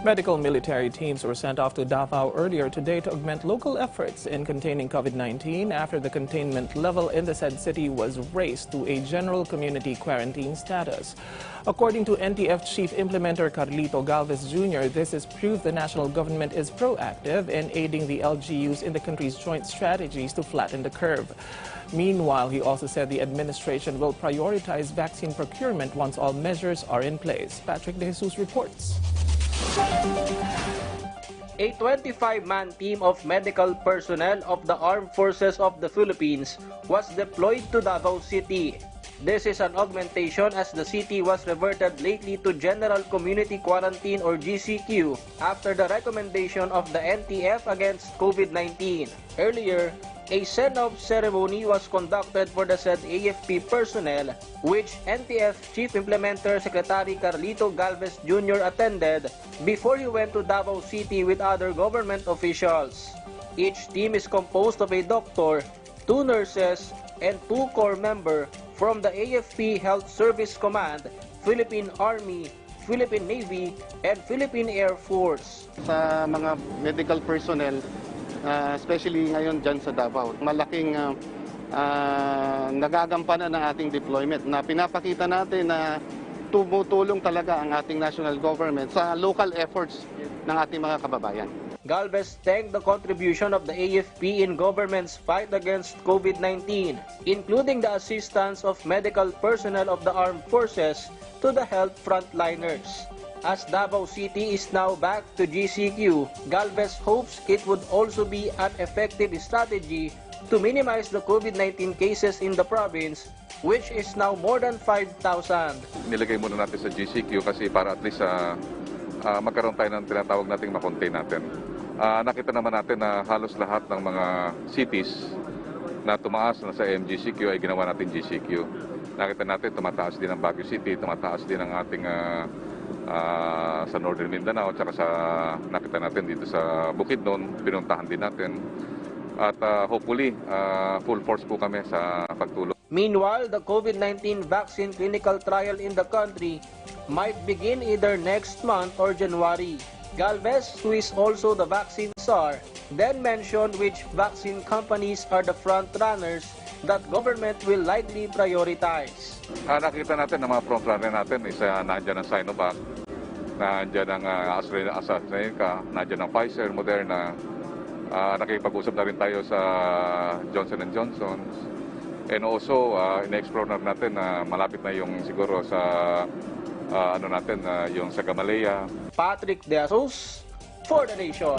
Medical military teams were sent off to Davao earlier today to augment local efforts in containing COVID-19 after the containment level in the said city was raised to a general community quarantine status. According to NTF Chief Implementer Carlito Galvez Jr., this is proof the national government is proactive in aiding the LGUs in the country's joint strategies to flatten the curve. Meanwhile, he also said the administration will prioritize vaccine procurement once all measures are in place. Patrick De Jesus reports. A 25-man team of medical personnel of the Armed Forces of the Philippines was deployed to Davao City. This is an augmentation as the city was reverted lately to General Community Quarantine or GCQ after the recommendation of the NTF against COVID-19. Earlier, a send-off ceremony was conducted for the said AFP personnel, which NTF Chief Implementer Secretary Carlito Galvez Jr. attended before he went to Davao City with other government officials. Each team is composed of a doctor, 2 nurses, and 2 corps members from the AFP Health Service Command, Philippine Army, Philippine Navy, and Philippine Air Force. Sa mga medical personnel, especially ngayon dyan sa Davao, malaking nagagampanan ng ating deployment na pinapakita natin na tumutulong talaga ang ating national government sa local efforts ng ating mga kababayan. Galvez thanked the contribution of the AFP in government's fight against COVID-19, including the assistance of medical personnel of the armed forces to the health frontliners. As Davao City is now back to GCQ, Galvez hopes it would also be an effective strategy to minimize the COVID-19 cases in the province, which is now more than 5,000. Nilagay muna natin sa GCQ kasi para at least magkaroon tayo ng tinatawag nating makontain natin. Nakita naman natin na halos lahat ng mga cities na tumaas na sa MGCQ ay ginawa natin GCQ. Nakita natin tumataas din ang Baguio City, tumataas din ang ating sa Northern Mindanao, at sa nakita natin dito sa Bukidnon, pinuntahan din natin. At hopefully, full force po kami sa pagtulong. Meanwhile, the COVID-19 vaccine clinical trial in the country might begin either next month or January. Galvez, who is also the vaccine czar, then mentioned which vaccine companies are the front runners that government will likely prioritize. Nakita natin na mga front runner natin, isa nandiyan ang Sinovac, nandiyan ang AstraZeneca, nandiyan ang Pfizer, Moderna. Nakipag-usap na rin tayo sa Johnson & Johnson. And also, in-explore na natin na malapit na yung siguro sa yung sa Gamaleya. Patrick De Jesus for the Nation.